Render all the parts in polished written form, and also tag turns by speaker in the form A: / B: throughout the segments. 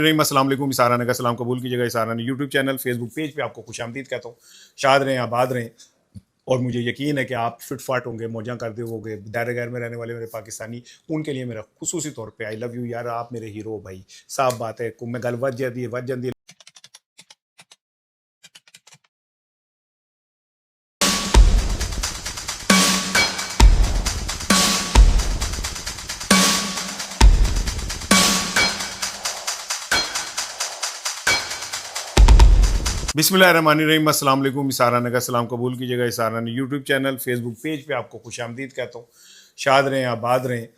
A: अस्सलाम वालेकुम। इसाराना का सलाम कबूल कीजिएगा। इसाराना यूट्यूब चैनल, फेसबुक पेज पे आपको खुशामदीद कहता हूँ। शाद रहें, आबाद रहें। और मुझे यकीन है कि आप फिट फाट होंगे, मौजा करते होंगे। दायरे गैर में रहने वाले मेरे पाकिस्तानी, उनके लिए मेरा खुसूसी तौर पे आई लव यू यार, आप मेरे हीरो हो भाई। साफ बात है, मैं गल वज जाती है। बिस्मिल्लाहिर्रहमानिर्रहीम। अस्सलाम वालेकुम। इसाराना का सलाम कबूल कीजिएगा। इसाराना यूट्यूब चैनल, फेसबुक पेज पे आपको खुशामदीद कहता हूँ। शाद रहें, आबाद रहें।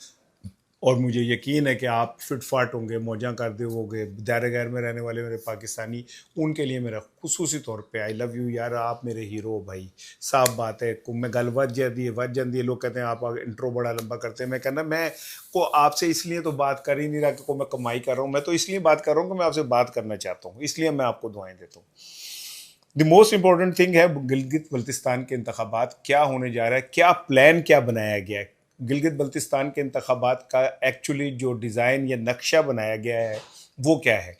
A: और मुझे यकीन है कि आप फिट फाट होंगे, मौजा करते होंगे। दायरे गैर में रहने वाले मेरे पाकिस्तानी, उनके लिए मेरा खुसूसी तौर पे आई लव यू यार, आप मेरे हीरो हो भाई। साफ बात है, मैं गल वज जाती है। लोग कहते हैं आप इंट्रो बड़ा लंबा करते हैं। मैं कहना, मैं को आपसे इसलिए तो बात कर ही नहीं रहा कि को मैं कमाई कर रहा हूँ। मैं तो इसलिए बात कर रहा हूँ कि मैं आपसे बात करना चाहता हूँ, इसलिए मैं आपको दुआएं देता हूँ। द मोस्ट इंपॉर्टेंट थिंग है गिलगित बल्तिस्तान के इंतखाबात क्या होने जा रहा है, क्या प्लान क्या बनाया गया है। गिलगित बल्तिस्तान के इंतखाबात का एक्चुअली जो डिज़ाइन या नक्शा बनाया गया है वो क्या है।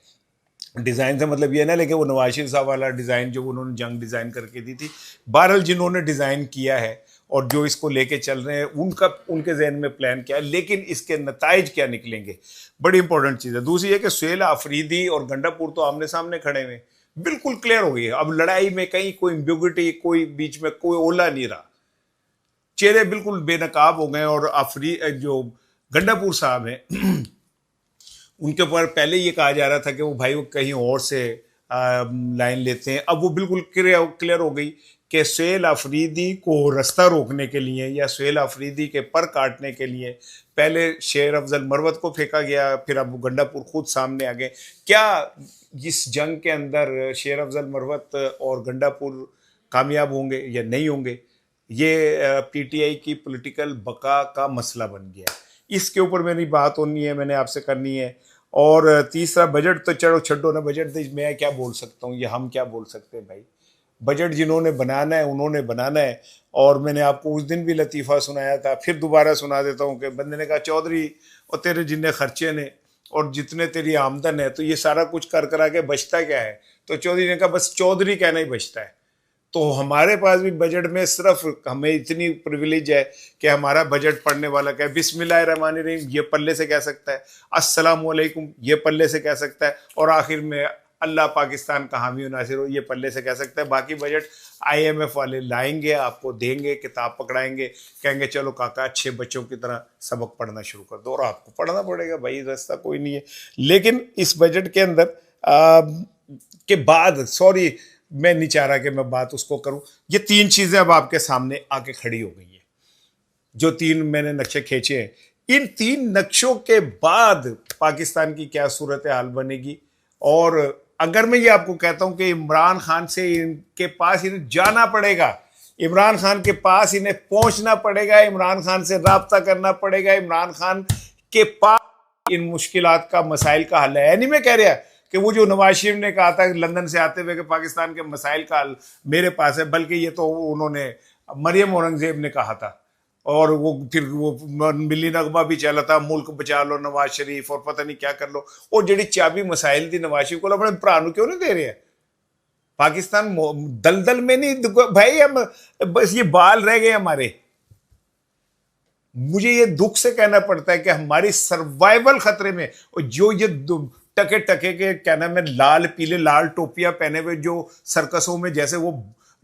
A: डिज़ाइन से मतलब ये ना लेकिन वो नवाज शरीफ साहब वाला डिज़ाइन जो उन्होंने जंग डिज़ाइन करके दी थी। बहरहाल जिन्होंने डिज़ाइन किया है और जो इसको लेके चल रहे हैं उनके जहन में प्लान क्या है, लेकिन इसके नताइज क्या निकलेंगे, बड़ी इंपॉर्टेंट चीज़ है। दूसरी है कि सुहेल आफरीदी और गंडापुर तो आमने सामने खड़े हुए, बिल्कुल क्लियर हो गई है। अब लड़ाई में कहीं कोई एम्बिग्युइटी, कोई बीच में कोई ओला नहीं रहा, चेहरे बिल्कुल बेनकाब हो गए। और जो गंडापुर साहब हैं उनके ऊपर पहले ये कहा जा रहा था कि वो भाई वो कहीं और से लाइन लेते हैं। अब वो बिल्कुल क्लियर हो गई कि सुहेल आफरीदी को रास्ता रोकने के लिए या सुहेल आफरीदी के पर काटने के लिए पहले शेर अफजल मरवत को फेंका गया, फिर अब गंडापुर खुद सामने आ गए। क्या इस जंग के अंदर शेर अफजल मरवत और गंडापुर कामयाब होंगे या नहीं होंगे, ये पीटीआई की पॉलिटिकल बका का मसला बन गया है। इसके ऊपर मेरी बात होनी है, मैंने आपसे करनी है। और तीसरा, बजट तो चलो छड्डो ना, बजट मैं क्या बोल सकता हूँ, ये हम क्या बोल सकते हैं भाई। बजट जिन्होंने बनाना है उन्होंने बनाना है। और मैंने आपको उस दिन भी लतीफ़ा सुनाया था, फिर दोबारा सुना देता हूँ कि बंदे ने कहा चौधरी और तेरे जितने खर्चे ने और जितने तेरी आमदन है तो ये सारा कुछ कर करा के बचता क्या है। तो चौधरी ने कहा बस चौधरी कहना ही बचता है। तो हमारे पास भी बजट में सिर्फ हमें इतनी प्रिविलेज है कि हमारा बजट पढ़ने वाला क्या है, बिस्मिल्लाहिर्रहमानिर्रहीम ये पल्ले से कह सकता है, अस्सलाम वालेकुम ये पल्ले से कह सकता है, और आखिर में अल्लाह पाकिस्तान का हामी नासिर हो ये पल्ले से कह सकता है। बाकी बजट आईएमएफ वाले लाएंगे, आपको देंगे, किताब पकड़ाएंगे, कहेंगे चलो काका अच्छे बच्चों की तरह सबक पढ़ना शुरू कर दो, और आपको पढ़ना पड़ेगा भाई, रास्ता कोई नहीं है। लेकिन इस बजट के अंदर के बाद, सॉरी मैं नहीं चाह रहा कि मैं बात उसको करूं, ये तीन चीजें अब आपके सामने आके खड़ी हो गई हैं। जो तीन मैंने नक्शे खींचे हैं, इन तीन नक्शों के बाद पाकिस्तान की क्या सूरत हाल बनेगी। और अगर मैं ये आपको कहता हूं कि इमरान खान से इनके पास इन्हें जाना पड़ेगा, इमरान खान के पास इन्हें पहुंचना पड़ेगा, इमरान खान से राब्ता करना पड़ेगा, इमरान खान के पास इन मुश्किलात का मसाइल का हल है। नहीं मैं कह रहा कि वो जो नवाज शरीफ ने कहा था लंदन से आते हुए कि पाकिस्तान के मसाइल का हल मेरे पास है, बल्कि ये तो उन्होंने मरियम औरंगजेब ने कहा था। और वो फिर वो मिली नगमा भी चला था, मुल्क बचा लो नवाज शरीफ और पता नहीं क्या कर लो। और जी चाबी मसाइल थी नवाज शरीफ को अपने भरा क्यों नहीं दे रहे हैं। पाकिस्तान दलदल में नहीं भाई, हम बस ये बाल रह गए हमारे। मुझे ये दुख से कहना पड़ता है कि हमारी सर्वाइवल खतरे में। और जो ये टके टके के क्या नाम है, लाल पीले लाल टोपियां पहने हुए जो सर्कसों में जैसे वो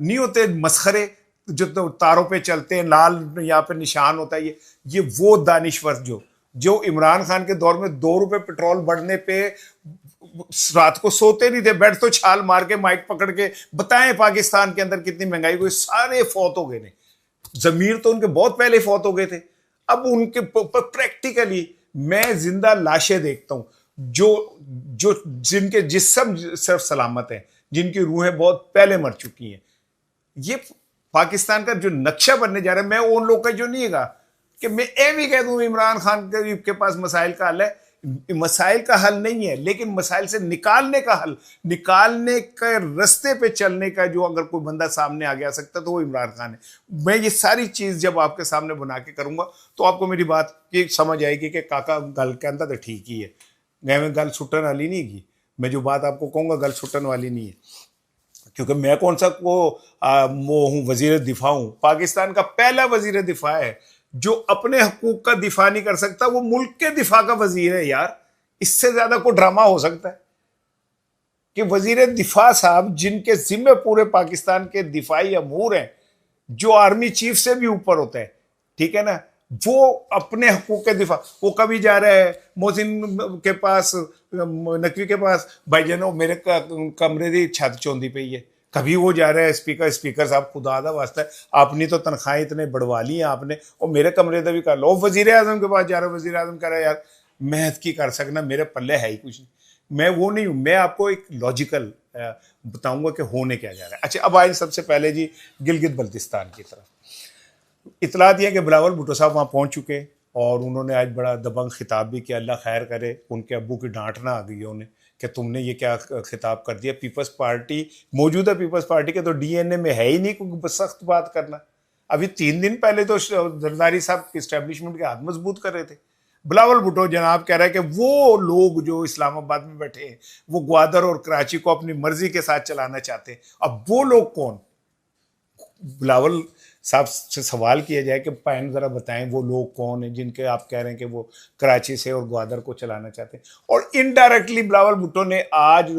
A: नहीं होते मसखरे जो तो तारों पे चलते हैं, लाल यहाँ पे निशान होता है, ये वो दानिश्वर जो इमरान खान के दौर में 2 रुपए पेट्रोल बढ़ने पे रात को सोते नहीं थे, बेड तो छाल मार के माइक पकड़ के बताएं पाकिस्तान के अंदर कितनी महंगाई हुई, सारे फौत हो गए ने। जमीर तो उनके बहुत पहले फौत हो गए थे। अब उनके प्रैक्टिकली मैं जिंदा लाशें देखता हूं जो जो जिनके जिस्म सिर्फ सलामत हैं, जिनकी रूहें बहुत पहले मर चुकी हैं। ये पाकिस्तान का जो नक्शा बनने जा रहा है, मैं उन लोग का जो नहीं है कि मैं ये भी कह दूं इमरान खान के पास मसाइल का हल है। मसाइल का हल नहीं है, लेकिन मसाइल से निकालने का हल, निकालने के रास्ते पे चलने का जो अगर कोई बंदा सामने आ गया सकता तो वो इमरान खान है। मैं ये सारी चीज जब आपके सामने बना के करूंगा तो आपको मेरी बात ये समझ आएगी कि काका गल कहता तो ठीक ही है, मैं गल सुटन वाली नहीं की। मैं जो बात आपको कहूँगा गल सुटन वाली नहीं है, क्योंकि मैं कौन सा वो हूँ वजीर दिफा हूँ। पाकिस्तान का पहला वजीर दिफा है जो अपने हकूक का दिफा नहीं कर सकता, वो मुल्क के दिफा का वजीर है यार। इससे ज्यादा कोई ड्रामा हो सकता है कि वजीर दिफा साहब जिनके जिम्मे पूरे पाकिस्तान के दिफाई अमूर हैं, जो आर्मी चीफ से भी ऊपर होता है, ठीक है ना, वो अपने हकूक के दिफा, वो कभी जा रहा है मोहसिन के पास, नकवी के पास, भाईजानो मेरे कमरे की छत चौंदी पई है, कभी वो जा रहा है स्पीकर साहब खुदा दा वास्ता है आपने तो तनख्वाहें इतने बढ़वा ली हैं आपने, और मेरे कमरे का भी कर लो। वजीर आजम के पास जा रहा है, वजीर आजम कह रहा है यार मेहनत की कर सकना, मेरे पल्ले है ही कुछ नहीं। मैं वो नहीं हूं, मैं आपको एक लॉजिकल बताऊंगा कि होने क्या जा रहा है। अच्छा, अब आए सबसे पहले जी गिलगित बल्तिस्तान की तरफ। इतला दिया कि बिलावल भुट्टो साहब वहाँ पहुँच चुके और उन्होंने आज बड़ा दबंग खिताब भी किया, अल्लाह खैर करे उनके अब्बू की डांट ना आ गई है उन्हें कि तुमने ये क्या खिताब कर दिया। पीपल्स पार्टी, मौजूदा पीपल्स पार्टी के तो डीएनए में है ही नहीं कोई सख्त बात करना। अभी 3 दिन पहले तो जरदारी साहब इस्टेब्लिशमेंट के हाथ मजबूत कर रहे थे। बिलावल भुट्टो जनाब कह रहा है कि वो लोग जो इस्लामाबाद में बैठे हैं वो ग्वादर और कराची को अपनी मर्जी के साथ चलाना चाहते हैं। अब वो लोग कौन? बिलावल साहब से सवाल किया जाए कि पैन ज़रा बताएं वो लोग कौन हैं जिनके आप कह रहे हैं कि वो कराची से और ग्वादर को चलाना चाहते हैं। और इनडायरेक्टली बिलावल भुट्टो ने आज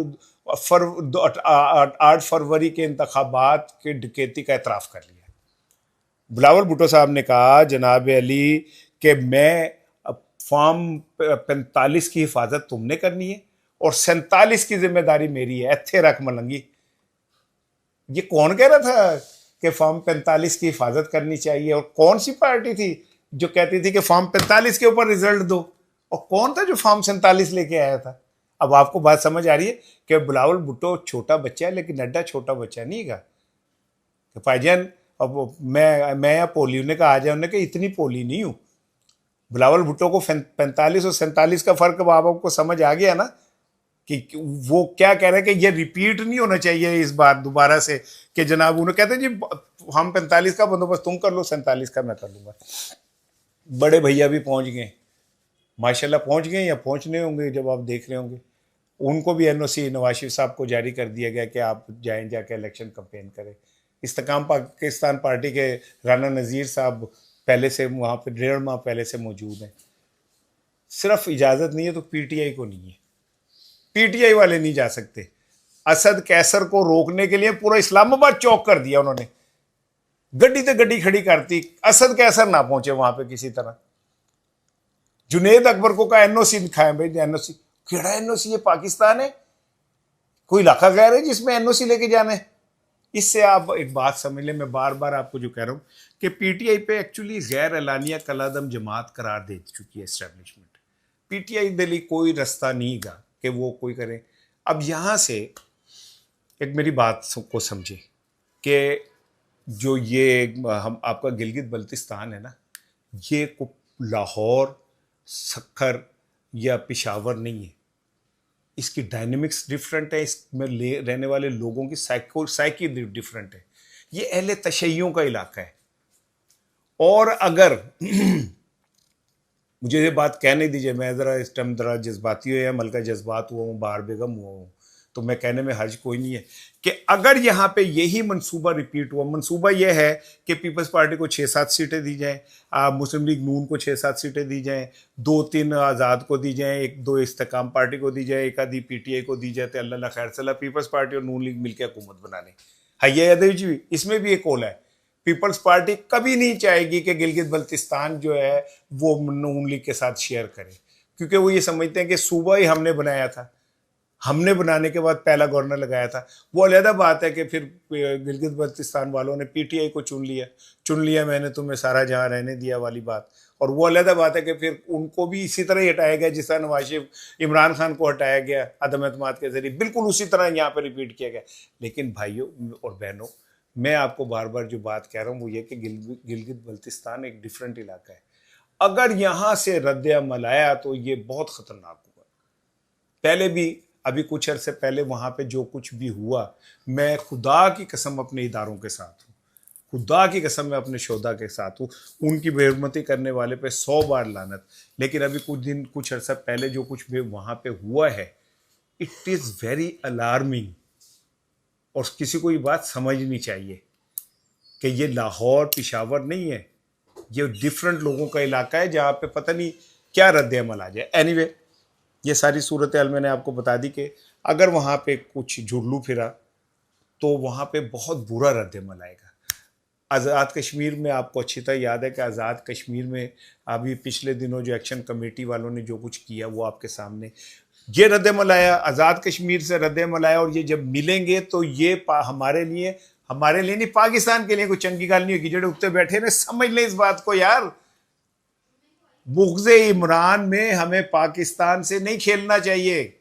A: 8 फरवरी के इंतखाबात के डकैती का एतराफ़ कर लिया। बिलावल भुट्टो साहब ने कहा जनाब अली कि मैं फॉर्म 45 की हिफाजत तुमने करनी है और 47 की जिम्मेदारी मेरी है। एथे रख मलंगी, ये कौन कह रहा था कि फॉर्म 45 की हिफाजत करनी चाहिए? और कौन सी पार्टी थी जो कहती थी कि फॉर्म 45 के ऊपर रिजल्ट दो? और कौन था जो फॉर्म 47 लेके आया था? अब आपको बात समझ आ रही है कि बिलावल भुट्टो छोटा बच्चा है, लेकिन नड्डा छोटा बच्चा नहीं है। तो भाईजान अब मैं या पोली ने कहा आ जाए, उन्होंने कहा इतनी पोली नहीं हूँ। बिलावल भुट्टो को 45 और 47 का फर्क अब आपको समझ आ गया ना कि वो क्या कह रहे हैं कि ये रिपीट नहीं होना चाहिए इस बार दोबारा से कि जनाब उन्होंने कहते हैं जी हम 45 का बंदोबस्त तुम कर लो, 47 का मैं कर लूँगा। बड़े भैया भी पहुँच गए माशाल्लाह, पहुँच गए या पहुँचने होंगे जब आप देख रहे होंगे। उनको भी एनओसी नवाज शरीफ साहब को जारी कर दिया गया कि आप जाएँ जाके इलेक्शन कैंपेन करें। इस्तेकाम पाकिस्तान पार्टी के राना नज़ीर साहब पहले से वहाँ पे 1.5 माह पहले से मौजूद हैं। सिर्फ इजाज़त नहीं है तो पीटीआई को नहीं है, पीटीआई वाले नहीं जा सकते। असद कैसर को रोकने के लिए पूरा इस्लामाबाद चौक कर दिया उन्होंने, गड्डी तो गड्डी खड़ी करती, असद कैसर ना पहुंचे वहां पे किसी तरह। जुनेद अकबर को का एनओसी दिखाए, भाई एनओसी केड़ा एनओसी? ये पाकिस्तान है, कोई इलाका गैर है जिसमें एनओसी लेके जाना है? इससे आप एक बात समझ लें, मैं बार बार आपको जो कह रहा हूँ कि पीटीआई पे एक्चुअली गैर एलानिया कलादम जमात करार दे चुकी है एस्टेब्लिशमेंट। पीटीआई के लिए कोई रास्ता नहीं गा कि वो कोई करे। अब यहाँ से एक मेरी बात को समझे कि जो ये हम आपका गिलगित बल्तिस्तान है ना, ये लाहौर, सक्खर या पेशावर नहीं है। इसकी डायनेमिक्स डिफरेंट है, इसमें रहने वाले लोगों की साइकी डिफरेंट है। ये अहले तशय्युं का इलाका है। और अगर मुझे ये बात कहने दीजिए, मैं ज़रा इस टाइम ज़रा जज्बाती हुआ, मलका जज्बात हुआ हूँ, बाहर बेगम हुआ हूँ, तो मैं कहने में हर्ज कोई नहीं है कि अगर यहाँ पे यही मंसूबा रिपीट हुआ, मंसूबा ये है कि पीपल्स पार्टी को 6-7 सीटें दी जाएँ, मुस्लिम लीग नून को 6-7 सीटें दी जाएँ, 2-3 आज़ाद को दी जाएँ, 1-2 इस्तेकाम पार्टी को दी जाए, 1 आधी पीटीआई को दी जाए, तो अल्लाह खैर सला पीपल्स पार्टी और नून लीग मिलकर हुकूमत बना लें। हैया जी, इसमें भी एक कौल है, पीपल्स पार्टी कभी नहीं चाहेगी कि गिलगित बल्तिस्तान जो है वो नून लीग के साथ शेयर करे, क्योंकि वो ये समझते हैं कि सूबा ही हमने बनाया था, हमने बनाने के बाद पहला गवर्नर लगाया था। वो अलहदा बात है कि फिर गिलगित बल्तिस्तान वालों ने पीटीआई को चुन लिया मैंने तुम्हें सारा जहां रहने दिया वाली बात। और वो अलहदा बात है कि फिर उनको भी इसी तरह ही हटाया गया जिस तरह नवाज शरीफ इमरान खान को हटाया गया अदम एतमाद के जरिए, बिल्कुल उसी तरह यहाँ पर रिपीट किया गया। लेकिन भाइयों और बहनों, मैं आपको बार बार जो बात कह रहा हूँ वो ये कि गिलगित बल्तिस्तान एक डिफरेंट इलाका है। अगर यहाँ से रद्द अमल आया तो ये बहुत ख़तरनाक होगा। पहले भी अभी कुछ अरसे पहले वहाँ पे जो कुछ भी हुआ, मैं खुदा की कसम अपने इदारों के साथ हूँ, खुदा की कसम मैं अपने शोधा के साथ हूँ, उनकी बेहरमती करने वाले पे 100 बार लानत। लेकिन अभी कुछ अरसा पहले जो कुछ भी वहाँ पे हुआ है, इट इज़ वेरी अलार्मिंग। और किसी को ये बात समझनी चाहिए कि ये लाहौर पेशावर नहीं है, ये डिफरेंट लोगों का इलाका है जहाँ पे पता नहीं क्या रद्द अमल आ जाए। एनीवे, ये सारी सूरत हाल मैंने आपको बता दी कि अगर वहाँ पे कुछ जुड़लू फिरा तो वहाँ पे बहुत बुरा रद्द अमल आएगा। आज़ाद कश्मीर में आपको अच्छी तरह याद है कि आज़ाद कश्मीर में अभी पिछले दिनों जो एक्शन कमेटी वालों ने जो कुछ किया वो आपके सामने, ये रद्द-ए-अमल आया, आज़ाद कश्मीर से रद्द-ए-अमल आया। और ये जब मिलेंगे तो ये हमारे लिए नहीं, पाकिस्तान के लिए कोई चंगी गाल नहीं होगी। जेडे उत्ते बैठे ने समझ लें इस बात को यार, बुग़्ज़ इमरान में हमें पाकिस्तान से नहीं खेलना चाहिए।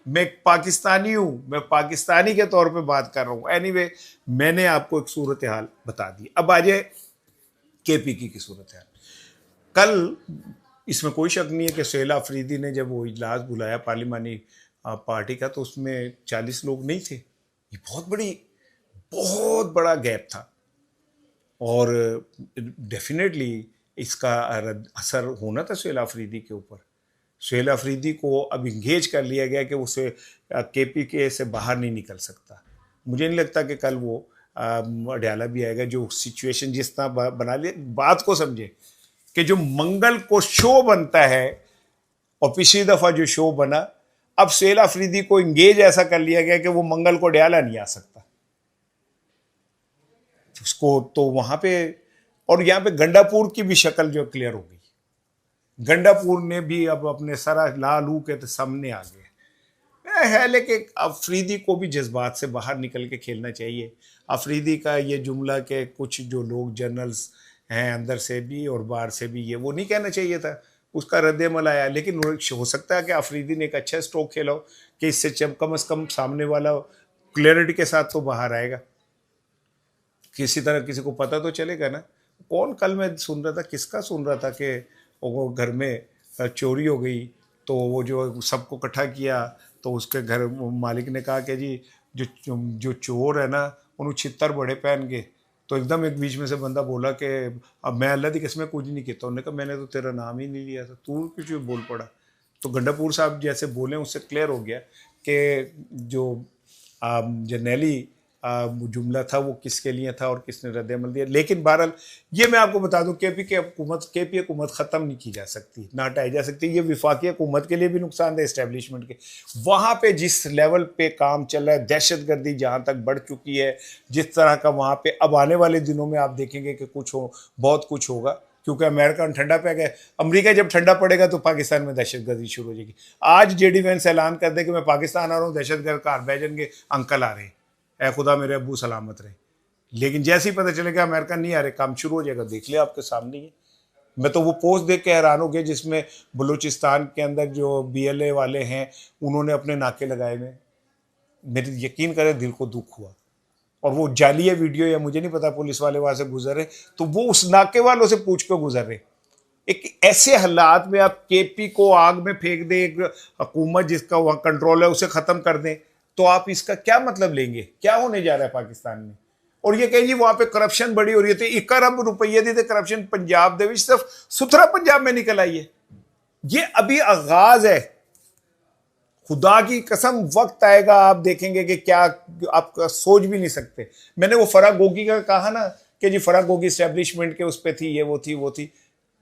A: मैं पाकिस्तानी हूं, मैं पाकिस्तानी के तौर पे बात कर रहा हूं। एनीवे, मैंने आपको एक सूरत हाल बता दी। अब आ जाए केपीकी की सूरत हाल। कल इसमें कोई शक नहीं है कि सुहेला अफरीदी ने जब वो इजलास बुलाया पार्लिमानी पार्टी का, तो उसमें 40 लोग नहीं थे। ये बहुत बड़ा गैप था और डेफिनेटली इसका असर होना था सुहेला अफरीदी के ऊपर। सुहेला अफरीदी को अब इंगेज कर लिया गया कि उसे केपीके से बाहर नहीं निकल सकता। मुझे नहीं लगता कि कल वो अडयाला भी आएगा। जो सिचुएशन जिस तरह बना लिया, बात को समझे कि जो मंगल को शो बनता है और पिछली दफ़ा जो शो बना, अब सुहेला अफरीदी को इंगेज ऐसा कर लिया गया कि वो मंगल को अडयाला नहीं आ सकता उसको। तो वहाँ पे और यहाँ पे गंडापुर की भी शक्ल जो क्लियर हो गई। गंडापुर ने भी अब अपने सारा लालू के तो सामने आ गए है, लेकिन अफरीदी को भी जज्बात से बाहर निकल के खेलना चाहिए। अफरीदी का ये जुमला के कुछ जो लोग जर्नल्स हैं अंदर से भी और बाहर से भी, ये वो नहीं कहना चाहिए था, उसका रद्द-ए-अमल आया। लेकिन हो सकता है कि अफरीदी ने एक अच्छा स्ट्रोक खेला हो कि इससे कम से कम सामने वाला क्लियरिटी के साथ तो बाहर आएगा, किसी तरह किसी को पता तो चलेगा ना। कौन कल मैं सुन रहा था, किसका सुन रहा था कि वो घर में चोरी हो गई, तो वो जो सबको इकट्ठा किया तो उसके घर मालिक ने कहा कि जी जो चोर है ना उन्होंने छितर बड़े पहन के। तो एकदम एक बीच में से बंदा बोला कि अब मैं अल्लाह की कसम कुछ नहीं कहता। उन्होंने कहा मैंने तो तेरा नाम ही नहीं लिया था, तू क्यों बोल पड़ा। तो गंडापुर साहब जैसे बोले उससे क्लियर हो गया कि जो जर्नैली जुमला था वो किसके लिए था और किसने रद्द-ए-अमल दिया। लेकिन बहरहाल ये मैं आपको बता दूं, केपी हुकूमत ख़त्म नहीं की जा सकती, ना हटाई जा सकती। ये वफाकी हुकूमत के लिए भी नुकसानदेह, इस्टेब्लिशमेंट के वहाँ पे जिस लेवल पे काम चल रहा है, दहशतगर्दी जहाँ तक बढ़ चुकी है, जिस तरह का वहाँ पे अब आने वाले दिनों में आप देखेंगे कि बहुत कुछ होगा, क्योंकि अमेरिका ठंडा पे गया। अमेरिका जब ठंडा पड़ेगा तो पाकिस्तान में दहशतगर्दी शुरू हो जाएगी। आज जेडी वैंस ऐलान कर दे कि मैं पाकिस्तान आ रहा हूँ, दहशतगर्द घर बह जाएंगे, अंकल आ रहे हैं, ऐ खुदा मेरे अब्बू सलामत रहे। लेकिन जैसे ही पता चलेगा अमेरिका नहीं आ रहे, काम शुरू हो जाएगा। देख लिया आपके सामने ही। मैं तो वो पोस्ट देख के हैरान हो गया जिसमें बलूचिस्तान के अंदर जो BLA वाले हैं उन्होंने अपने नाके लगाए हुए। मेरे यकीन करें दिल को दुख हुआ। और वो जाली है वीडियो या मुझे नहीं पता, पुलिस वाले वहां से गुजरे तो वो उस नाके वालों से पूछ कर गुजर रहे। एक ऐसे हालात में आप केपी को आग में फेंक दें, एक हुकूमत जिसका वहां कंट्रोल है उसे खत्म कर दें, तो आप इसका क्या मतलब लेंगे? क्या होने जा रहा है पाकिस्तान में? और ये कहें जी वहां पे करप्शन बड़ी हो रही थी, 1 अरब रुपये दी थे करप्शन पंजाब दे सिर्फ सुथरा पंजाब में निकल आई है। ये अभी आगाज है। खुदा की कसम वक्त आएगा आप देखेंगे कि क्या आप सोच भी नहीं सकते। मैंने वो फराह गोगी का कहा ना कि जी फराह गोगी एस्टेब्लिशमेंट के उस पर थी, ये वो थी।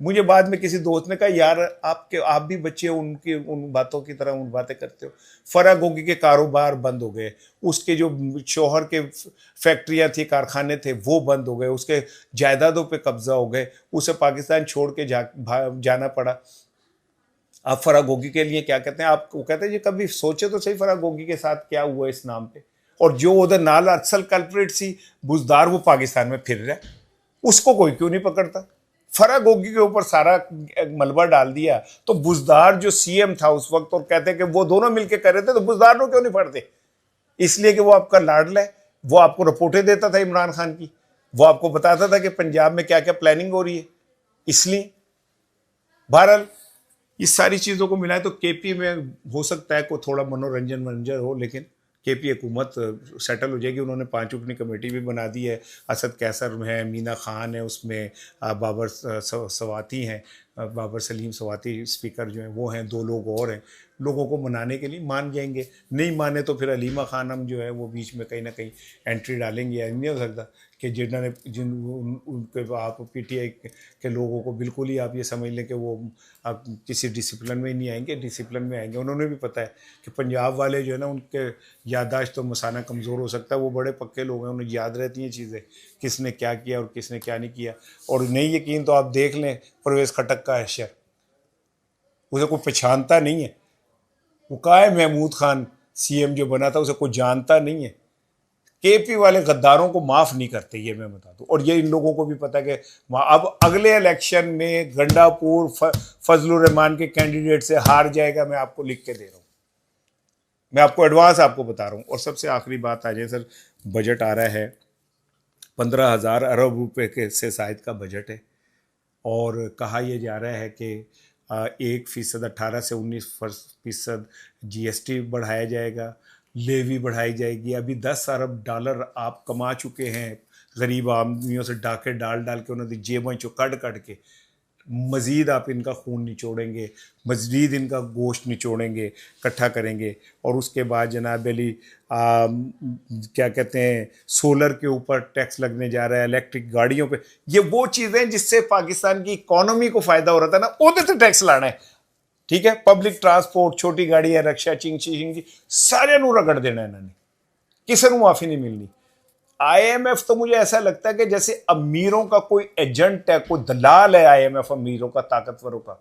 A: मुझे बाद में किसी दोस्त ने कहा यार आप भी बच्चे उनकी उन बातों की तरह उन बातें करते हो। फराह गोगी के कारोबार बंद हो गए, उसके जो शोहर के फैक्ट्रियां थी, कारखाने थे, वो बंद हो गए, उसके जायदादों पे कब्जा हो गए, उसे पाकिस्तान छोड़ के जाना पड़ा। आप फराह गोगी के लिए क्या कहते हैं? आप कहते हैं जी कभी सोचे तो सही फराह गोगी के साथ क्या हुआ इस नाम पे। और जो उधर नाल असल कल्प्रिट सी बुजदार वो पाकिस्तान में फिर रहा है, उसको कोई क्यों नहीं पकड़ता? फराह गोगी के ऊपर सारा मलबा डाल दिया तो बुजदार जो CM था उस वक्त, और कहते हैं कि वो दोनों मिलकर कर रहे थे, तो बुजदार को क्यों नहीं पढ़ते? इसलिए कि वो आपका लाडला है, वो आपको रिपोर्टें देता था इमरान खान की, वो आपको बताता था कि पंजाब में क्या क्या प्लानिंग हो रही है। इसलिए बहरहाल इस सारी चीज़ों को मिलाए तो केपी में हो सकता है कोई थोड़ा मनोरंजन हो, लेकिन केपी हुकूमत सेटल हो जाएगी। उन्होंने 5 रुकनी कमेटी भी बना दी है। असद कैसर है, मीना खान है, उसमें बाबर सवाती हैं, बाबर सलीम सवाती स्पीकर जो हैं वो हैं, 2 लोग और हैं। लोगों को मनाने के लिए, मान जाएंगे। नहीं माने तो फिर अलीमा खानम जो है वो बीच में कहीं ना कहीं एंट्री डालेंगे। ऐसा नहीं हो सकता कि जिन्होंने उनके आप पीटीआई के लोगों को बिल्कुल ही आप ये समझ लें कि वो आप किसी डिसिप्लिन में नहीं आएंगे, डिसिप्लिन में आएंगे। उन्होंने भी पता है कि पंजाब वाले जो है ना, उनके याददाश्त तो मसाना कमज़ोर हो सकता है, वो बड़े पक्के लोग हैं, उन्हें याद रहती हैं चीज़ें, किसने क्या किया और किसने क्या नहीं किया। और नहीं यकीन तो आप देख लें परवेज़ खटक का हैशर, उसे कोई पहचानता नहीं है। वो कहा है महमूद खान सीएम जो बना था उसे कोई जानता नहीं है। केपी वाले गद्दारों को माफ़ नहीं करते, ये मैं बता दूं। और ये इन लोगों को भी पता है कि अब अगले इलेक्शन में गंडापुर फजलुर रहमान के कैंडिडेट से हार जाएगा, मैं आपको लिख के दे रहा हूँ, मैं आपको एडवांस आपको बता रहा हूँ। और सबसे आखिरी बात आ जाए सर, बजट आ रहा है, 15,000 अरब रुपए के से शायद का बजट है। और कहा यह जा रहा है कि 1%, 18 से 19% जीएसटी बढ़ाया जाएगा, लेवी बढ़ाई जाएगी। अभी 10 अरब डॉलर आप कमा चुके हैं गरीब आदमियों से डाके डाल डाल के, उन्होंने जेबों चो कट कट के। मज़ीद आप इनका खून निचोड़ेंगे, मज़ीद इनका गोश्त निचोड़ेंगे, इकट्ठा करेंगे। और उसके बाद जनाब अली क्या कहते हैं, सोलर के ऊपर टैक्स लगने जा रहा है, इलेक्ट्रिक गाड़ियों पे। ये वो चीज़ें जिससे पाकिस्तान की इकॉनमी को फ़ायदा हो रहा था ना, उधर से टैक्स लाना है। ठीक है, पब्लिक ट्रांसपोर्ट, छोटी गाड़ियाँ, रक्षा, चिंग चिंग सारे नू रगड़ देना इन्होंने, किसी को माफ़ी नहीं मिलनी। आईएमएफ तो मुझे ऐसा लगता है कि जैसे अमीरों का कोई एजेंट है, कोई दलाल है आईएमएफ, अमीरों का, ताकतवरों का।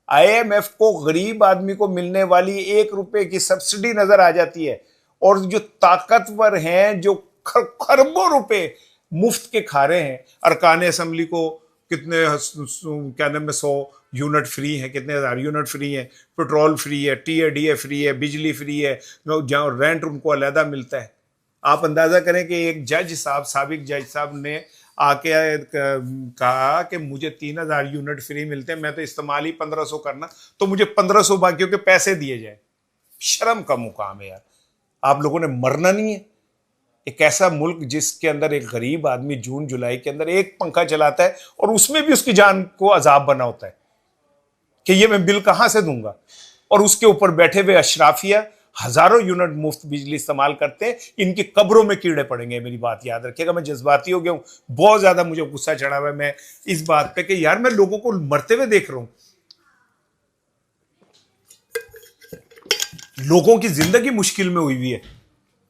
A: आईएमएफ को गरीब आदमी को मिलने वाली 1 रुपए की सब्सिडी नजर आ जाती है, और जो ताकतवर हैं, जो खरबों रुपए मुफ्त के खा रहे हैं। अरकान असेंबली को कितने क्या नाम है 100 यूनिट फ्री है, कितने हज़ार यूनिट फ्री है, पेट्रोल फ्री है, टीएडीए फ्री है, बिजली फ्री है, जहाँ रेंट उनको अलहदा मिलता है। आप अंदाज़ा करें कि एक जज साहब, साबिक जज साहब ने आके कहा कि मुझे 3,000 यूनिट फ्री मिलते हैं, मैं तो इस्तेमाल ही 1,500 करना, तो मुझे 1,500 बाकियों के पैसे दिए जाए। शर्म का मुकाम है यार, आप लोगों ने मरना नहीं है। एक ऐसा मुल्क जिसके अंदर एक गरीब आदमी जून जुलाई के अंदर एक पंखा चलाता है, और उसमें भी उसकी जान को अजाब बना होता है कि ये मैं बिल कहां से दूंगा। और उसके ऊपर बैठे हुए अशराफिया हजारों यूनिट मुफ्त बिजली इस्तेमाल करते हैं, इनकी कब्रों में कीड़े पड़ेंगे। मेरी बात याद रखिएगा, मैं जज्बाती हो गया हूं, बहुत ज्यादा मुझे गुस्सा चढ़ा हुआ है मैं इस बात पे कि यार मैं लोगों को मरते हुए देख रहा हूं। लोगों की जिंदगी मुश्किल में हुई हुई है,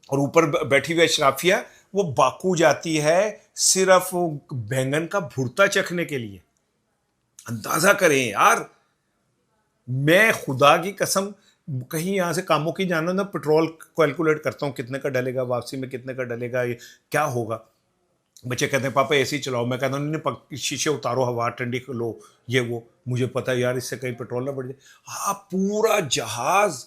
A: और ऊपर बैठी हुई अशराफिया वो बाकू जाती है सिर्फ बैंगन का भुर्ता चखने के लिए। अंदाजा करें यार, मैं खुदा की कसम कहीं यहाँ से कामों की जाना ना, पेट्रोल कैलकुलेट करता हूँ कितने का डलेगा, वापसी में कितने का डलेगा, ये क्या होगा। बच्चे कहते हैं पापा एसी चलाओ, मैं कहता हूँ नहीं, शीशे उतारो, हवा ठंडी लो, ये वो। मुझे पता है यार इससे कहीं पेट्रोल ना बढ़ जाए। हाँ, पूरा जहाज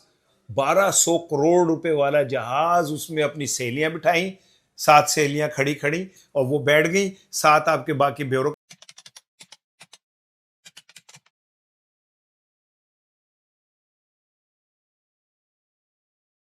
A: 1,200 करोड़ रुपए वाला जहाज, उसमें अपनी सहेलियां बिठाई, 7 सहेलियां खड़ी खड़ी, और वो बैठ गई, साथ आपके बाकी ब्यूरो